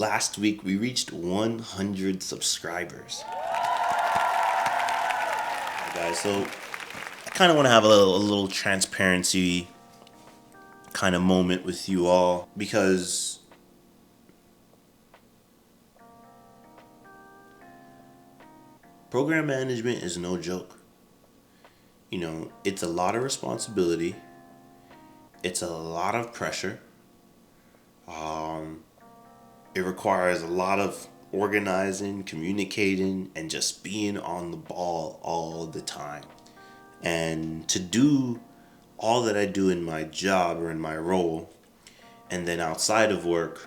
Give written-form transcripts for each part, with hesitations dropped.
last week we reached 100 subscribers. Alright, guys, so I kind of want to have a little transparency kind of moment with you all, because program management is no joke. You know, it's a lot of responsibility. It's a lot of pressure. It requires a lot of organizing, communicating, and just being on the ball all the time. And to do all that I do in my job or in my role, and then outside of work,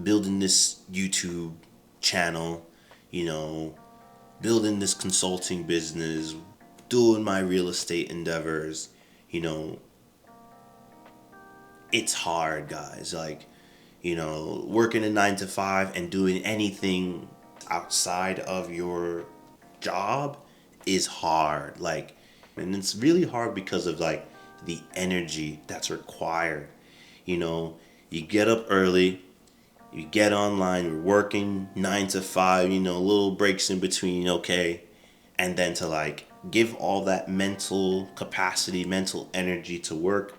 building this YouTube channel, building this consulting business, doing my real estate endeavors, it's hard, guys. Working a 9 to 5 and doing anything outside of your job is hard. And it's really hard because of the energy that's required. You get up early, you get online, you're working 9 to 5, little breaks in between, okay. And then to give all that mental capacity, mental energy to work,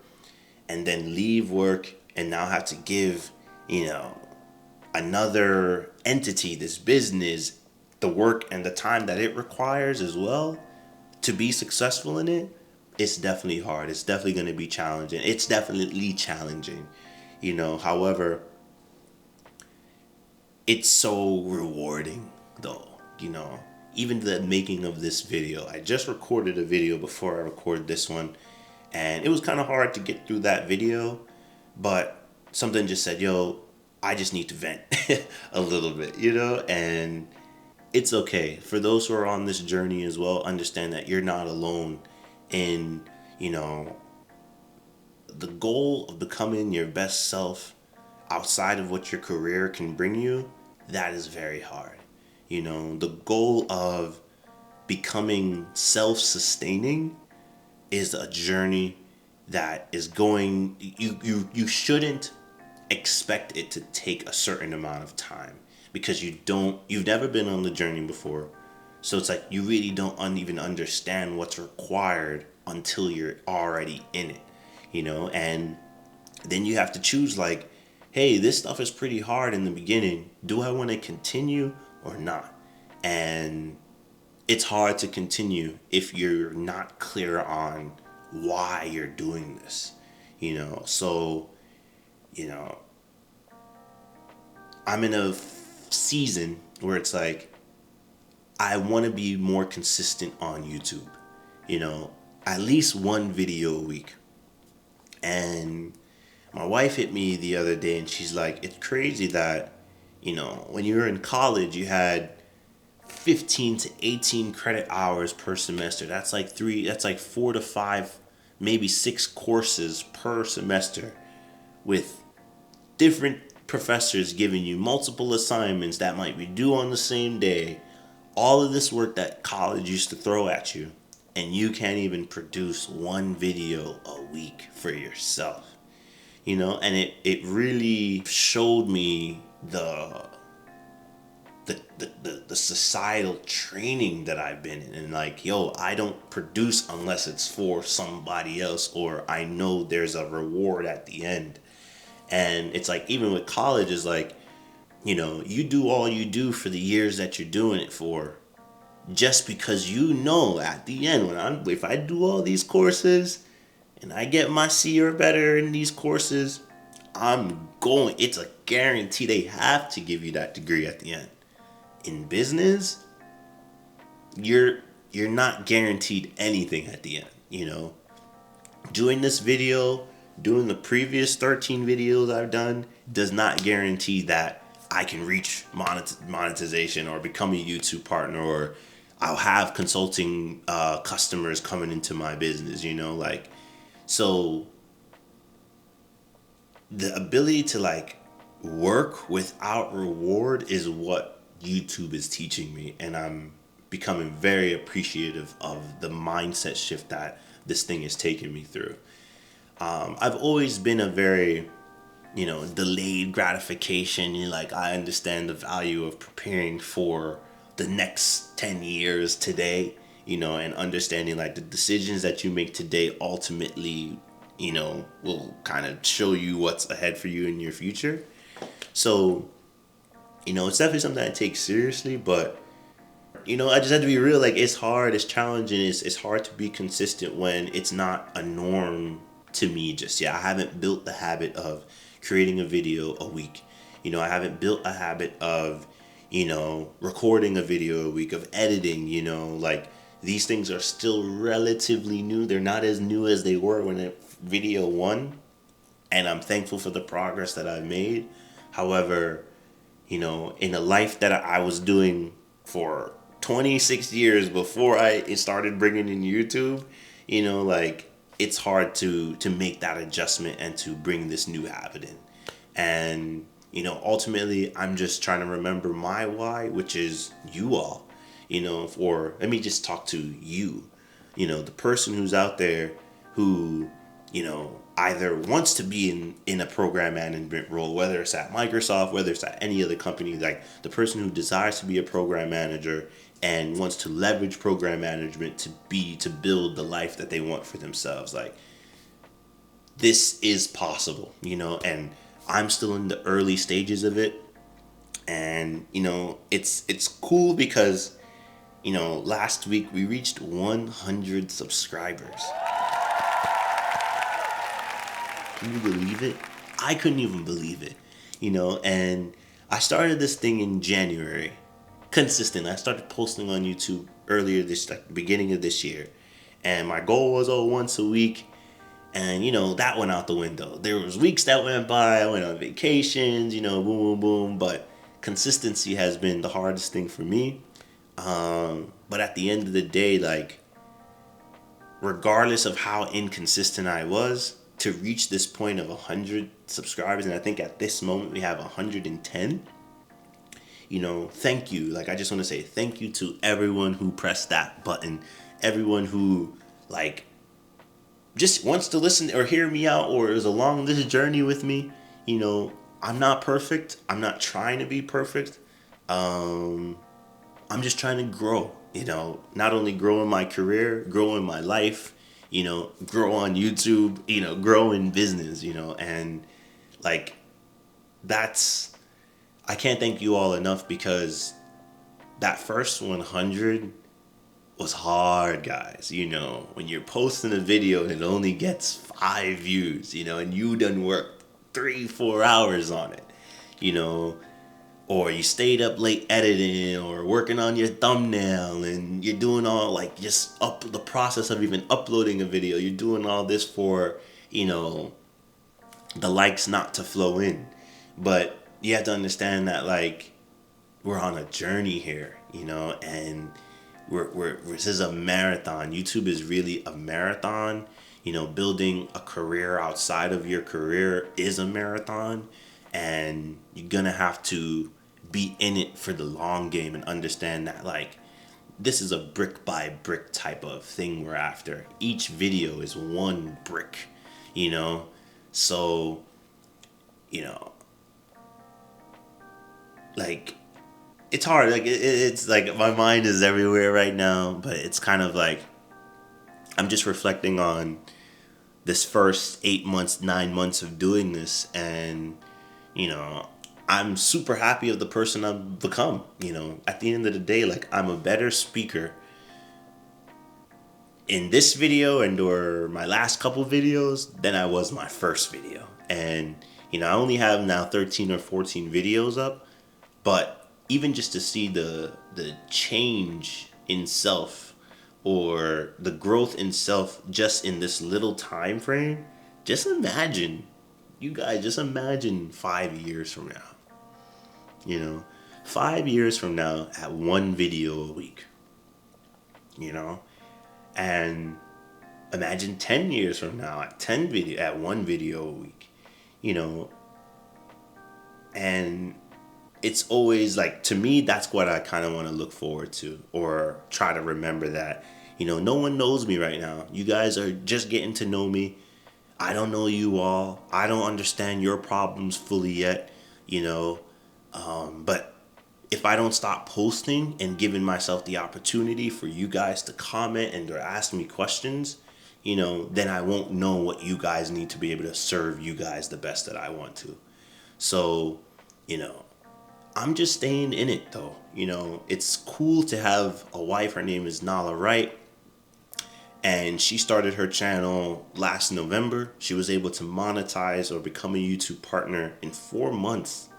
and then leave work and now have to give, another entity, this business, the work and the time that it requires as well to be successful in it. It's definitely hard. It's definitely going to be challenging. It's definitely challenging, however, it's so rewarding though, even the making of this video. I just recorded a video before I recorded this one, and it was kind of hard to get through that video, but something just said, yo, I just need to vent a little bit, and it's okay. For those who are on this journey as well, understand that you're not alone in, the goal of becoming your best self outside of what your career can bring you. That is very hard. The goal of becoming self-sustaining is a journey that is going, you shouldn't expect it to take a certain amount of time, because you've never been on the journey before. So it's you really don't even understand what's required until you're already in it, and then you have to choose hey, this stuff is pretty hard in the beginning. Do I want to continue or not? And it's hard to continue if you're not clear on why you're doing this, So, I'm in a season where it's I want to be more consistent on YouTube, at least one video a week. And my wife hit me the other day and she's like, it's crazy that, when you were in college, you had 15 to 18 credit hours per semester. That's 4 to 5, maybe 6 courses per semester, with different professors giving you multiple assignments that might be due on the same day. All of this work that college used to throw at you, and you can't even produce one video a week for yourself. And it really showed me the societal training that I've been in, and I don't produce unless it's for somebody else, or I know there's a reward at the end. And it's even with college is you do all you do for the years that you're doing it for, just because at the end, if I do all these courses and I get my C or better in these courses, it's a guarantee they have to give you that degree at the end. In business, you're not guaranteed anything at the end, Doing this video, doing the previous 13 videos I've done does not guarantee that I can reach monetization or become a YouTube partner, or I'll have consulting customers coming into my business, so the ability to work without reward is what YouTube is teaching me, and I'm becoming very appreciative of the mindset shift that this thing is taking me through. I've always been a very, delayed gratification. Like, I understand the value of preparing for the next 10 years today, and understanding like the decisions that you make today ultimately, will kind of show you what's ahead for you in your future. So, it's definitely something I take seriously, but I just have to be real. Like, it's hard, it's challenging, it's hard to be consistent when it's not a norm to me just yet. I haven't built the habit of creating a video a week. I haven't built a habit of, recording a video a week, of editing, like, these things are still relatively new. They're not as new as they were when video one, and I'm thankful for the progress that I've made. However, in a life that I was doing for 26 years before I started bringing in YouTube, like, it's hard to make that adjustment and to bring this new habit in. And, ultimately, I'm just trying to remember my why, which is you all, or let me just talk to you, the person who's out there who, either wants to be in a program management role, whether it's at Microsoft, whether it's at any other company, like the person who desires to be a program manager and wants to leverage program management to build the life that they want for themselves. Like, this is possible, and I'm still in the early stages of it. And, it's cool because, last week we reached 100 subscribers. Can you believe it? I couldn't even believe it, and I started this thing in January, consistent. I started posting on YouTube earlier beginning of this year, and my goal was once a week, and that went out the window. There was weeks that went by, I went on vacations, boom, boom, boom, but consistency has been the hardest thing for me. But at the end of the day, like, regardless of how inconsistent I was, to reach this point of 100 subscribers, and I think at this moment we have 110, thank you. Like, I just want to say thank you to everyone who pressed that button, everyone who, like, just wants to listen or hear me out or is along this journey with me. I'm not perfect. I'm not trying to be perfect. I'm just trying to grow, not only grow in my career, grow in my life, grow on YouTube, grow in business, and like, I can't thank you all enough, because that first 100 was hard, guys. When you're posting a video and it only gets 5 views, and you done work 3-4 hours on it, or you stayed up late editing or working on your thumbnail, and you're doing all, like, just the process of even uploading a video. You're doing all this for, the likes not to flow in. But you have to understand that, like, we're on a journey here, and this is a marathon. YouTube is really a marathon. Building a career outside of your career is a marathon, and you're gonna have to be in it for the long game and understand that, like, this is a brick by brick type of thing we're after. Each video is one brick, so, like, it's hard. Like, it's like my mind is everywhere right now, but it's kind of like I'm just reflecting on this first 8 months, 9 months of doing this, and I'm super happy of the person I've become. At the end of the day, like, I'm a better speaker in this video or my last couple videos than I was my first video. And, I only have now 13 or 14 videos up, but even just to see the change in self, or the growth in self just in this little time frame, just imagine, you guys, just imagine 5 years from now. 5 years from now at one video a week, and imagine 10 years from now at one video a week, and it's always like, to me, that's what I kind of want to look forward to, or try to remember that, no one knows me right now. You guys are just getting to know me. I don't know you all. I don't understand your problems fully yet, you know. But if I don't stop posting and giving myself the opportunity for you guys to comment and or ask me questions, then I won't know what you guys need to be able to serve you guys the best that I want to. So, you know, I'm just staying in it though. It's cool to have a wife. Her name is Nala Wright. And she started her channel last November. She was able to monetize or become a YouTube partner in 4 months.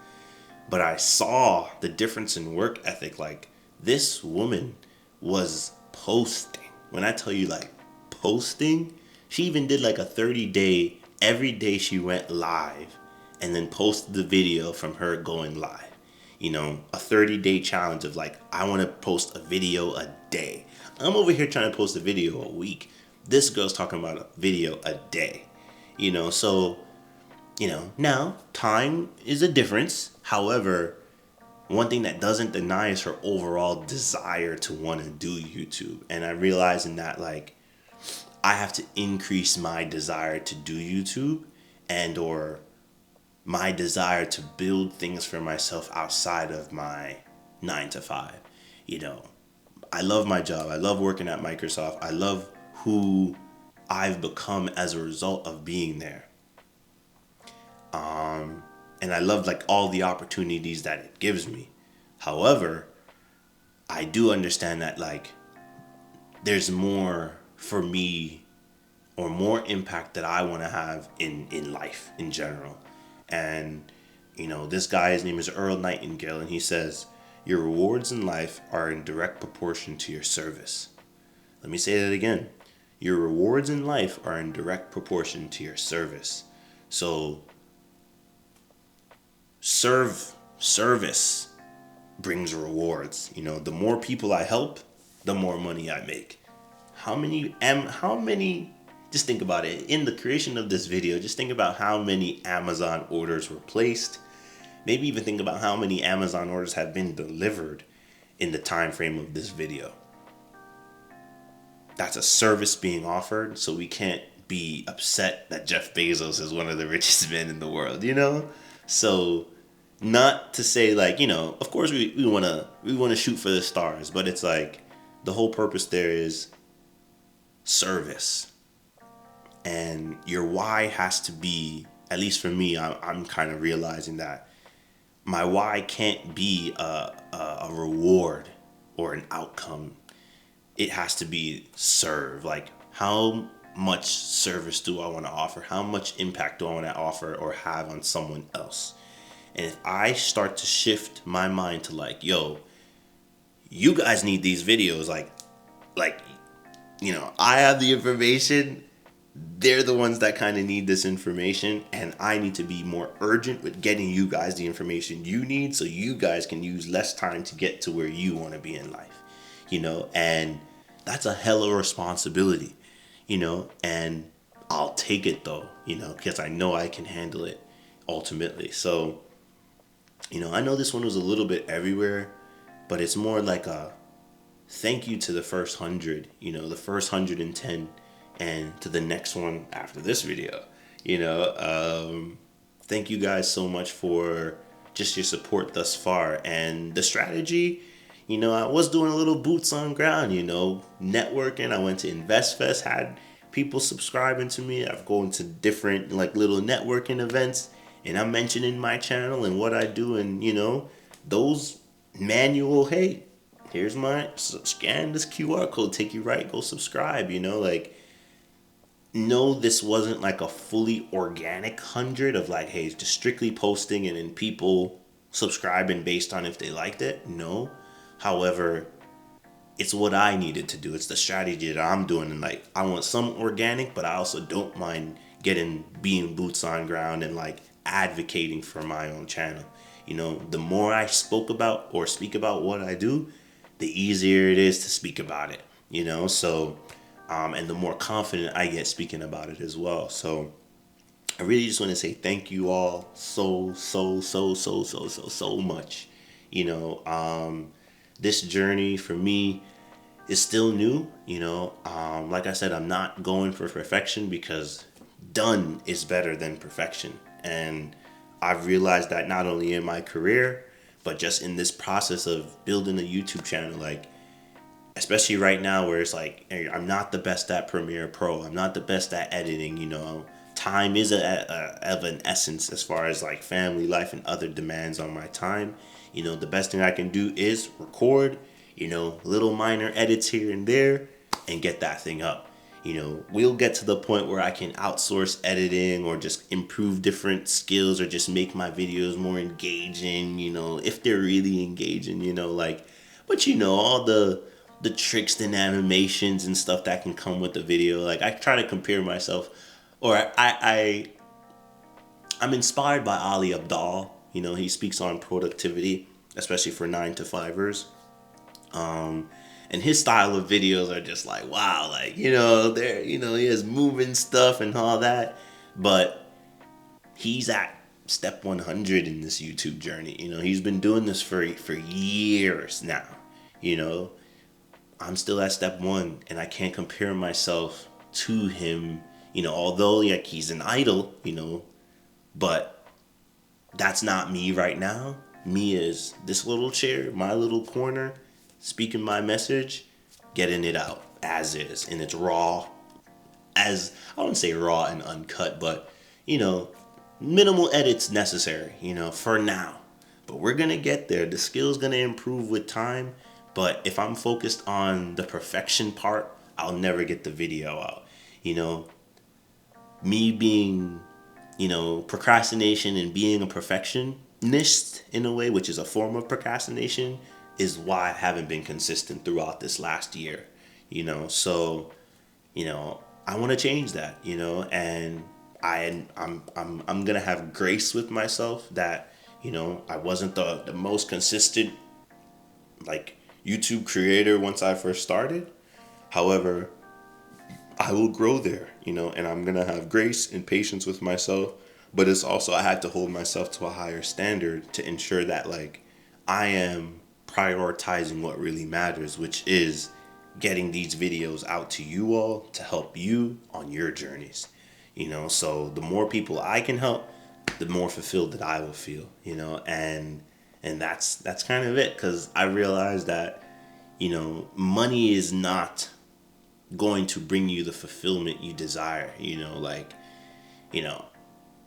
But I saw the difference in work ethic. Like, this woman was posting. When I tell you, like, posting, she even did like a 30-day, every day she went live and then posted the video from her going live. A 30-day challenge of like, I want to post a video a day. I'm over here trying to post a video a week. This girl's talking about a video a day. So, now time is a difference. However, one thing that doesn't deny is her overall desire to want to do YouTube. And I realize in that, like, I have to increase my desire to do YouTube and or my desire to build things for myself outside of my 9 to 5. I love my job. I love working at Microsoft. I love who I've become as a result of being there. And I love like all the opportunities that it gives me. However, I do understand that like there's more for me or more impact that I want to have in life in general. And, this guy, his name is Earl Nightingale, and he says, your rewards in life are in direct proportion to your service. Let me say that again. Your rewards in life are in direct proportion to your service. So, service brings rewards. The more people I help, the more money I make. How many, just think about it. In the creation of this video, just think about how many Amazon orders were placed. Maybe even think about how many Amazon orders have been delivered in the time frame of this video. That's a service being offered, so we can't be upset that Jeff Bezos is one of the richest men in the world, So, not to say like, of course we want to shoot for the stars, but it's like the whole purpose there is service. And your why has to be, at least for me, I'm kind of realizing that my why can't be a reward or an outcome. It has to be serve. Like, how much service do I want to offer? How much impact do I want to offer or have on someone else? And if I start to shift my mind to like, yo, you guys need these videos, like, I have the information. They're the ones that kind of need this information, and I need to be more urgent with getting you guys the information you need so you guys can use less time to get to where you want to be in life, and that's a hella responsibility, and I'll take it though, because I know I can handle it ultimately. So, I know this one was a little bit everywhere, but it's more like a thank you to the first 100, the first 110, and to the next one after this video. Thank you guys so much for just your support thus far. And the strategy, I was doing a little boots on ground, networking. I went to InvestFest, had people subscribing to me. I've gone to different like little networking events, and I'm mentioning my channel and what I do, and those manual, hey, here's my scan this QR code, take you right, go subscribe, no, this wasn't like a fully organic 100 of like, hey, just strictly posting and then people subscribing based on if they liked it. No. However, it's what I needed to do. It's the strategy that I'm doing. And like, I want some organic, but I also don't mind being boots on ground and like advocating for my own channel. The more I speak about what I do, the easier it is to speak about it, so and the more confident I get speaking about it as well. So I really just want to say thank you all so much. This journey for me is still new. Like I said, I'm not going for perfection because done is better than perfection. And I've realized that not only in my career, but just in this process of building a YouTube channel, like, especially right now where it's like, hey, I'm not the best at Premiere Pro. I'm not the best at editing, Time is of an essence as far as like family life and other demands on my time. The best thing I can do is record, little minor edits here and there and get that thing up. We'll get to the point where I can outsource editing or just improve different skills or just make my videos more engaging, if they're really engaging, but all the tricks and animations and stuff that can come with the video. Like, I try to compare myself, or I'm inspired by Ali Abdaal. He speaks on productivity, especially for 9-to-5ers. And his style of videos are just like, wow, like, there, he has moving stuff and all that, but he's at step 100 in this YouTube journey. He's been doing this for years now. I'm still at step 1, and I can't compare myself to him, although like he's an idol, but that's not me right now. Me is this little chair, my little corner, speaking my message, getting it out as is, and it's raw, as I wouldn't say raw and uncut, but minimal edits necessary, for now. But we're gonna get there. The skill's gonna improve with time. But if I'm focused on the perfection part, I'll never get the video out. Me being, procrastination and being a perfectionist in a way, which is a form of procrastination, is why I haven't been consistent throughout this last year. So, I want to change that, and I'm gonna have grace with myself that, I wasn't the most consistent, like, YouTube creator once I first started. However, I will grow there, and I'm going to have grace and patience with myself. But it's also, I had to hold myself to a higher standard to ensure that, like, I am prioritizing what really matters, which is getting these videos out to you all to help you on your journeys. So the more people I can help, the more fulfilled that I will feel, and that's kind of it, because I realized that, money is not going to bring you the fulfillment you desire,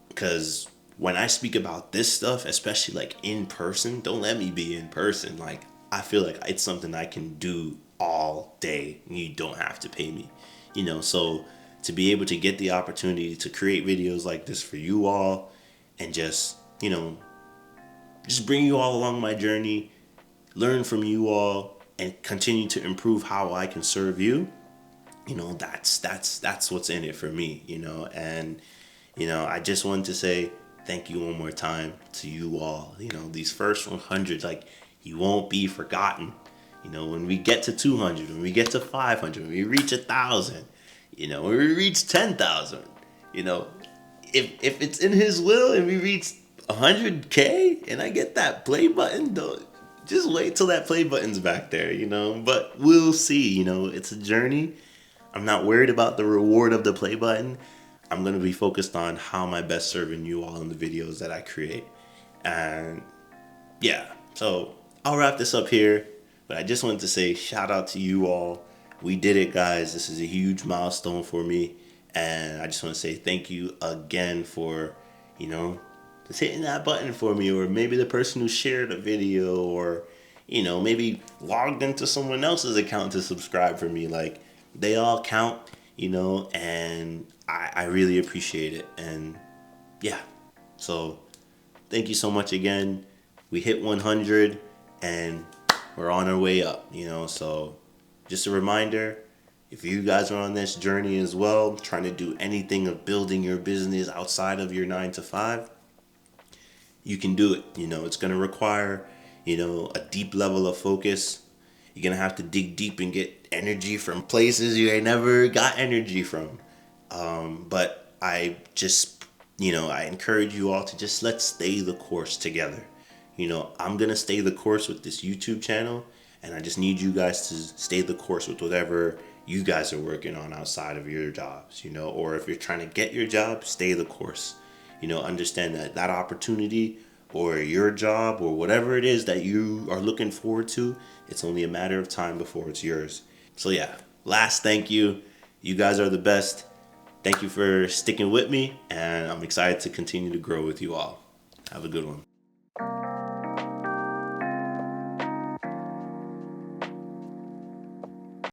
because when I speak about this stuff, especially like in person, don't let me be in person. Like, I feel like it's something I can do all day. You don't have to pay me, so to be able to get the opportunity to create videos like this for you all and just bring you all along my journey, learn from you all, and continue to improve how I can serve you. That's what's in it for me. And I just wanted to say thank you one more time to you all. These first 100, like, you won't be forgotten. When we get to 200, when we get to 500, when we reach 1,000, when we reach 10,000, if it's in His will and we reach 100K and I get that play button, don't just wait till that play button's back there, but we'll see. It's a journey. I'm not worried about the reward of the play button. I'm going to be focused on how am I best serving you all in the videos that I create. And yeah, so I'll wrap this up here, but I just wanted to say shout out to you all. We did it, guys. This is a huge milestone for me, and I just want to say thank you again for just hitting that button for me, or maybe the person who shared a video, or maybe logged into someone else's account to subscribe for me. Like, they all count, and I really appreciate it. And yeah, so thank you so much again. We hit 100 and we're on our way up, so just a reminder, if you guys are on this journey as well, trying to do anything of building your business outside of your 9-to-5, you can do it. It's going to require, a deep level of focus. You're going to have to dig deep and get energy from places you ain't never got energy from. But I just, I encourage you all to just let's stay the course together. I'm going to stay the course with this YouTube channel, and I just need you guys to stay the course with whatever you guys are working on outside of your jobs, or if you're trying to get your job, stay the course. Understand that that opportunity or your job or whatever it is that you are looking forward to, it's only a matter of time before it's yours. So yeah, last thank you. You guys are the best. Thank you for sticking with me, and I'm excited to continue to grow with you all. Have a good one.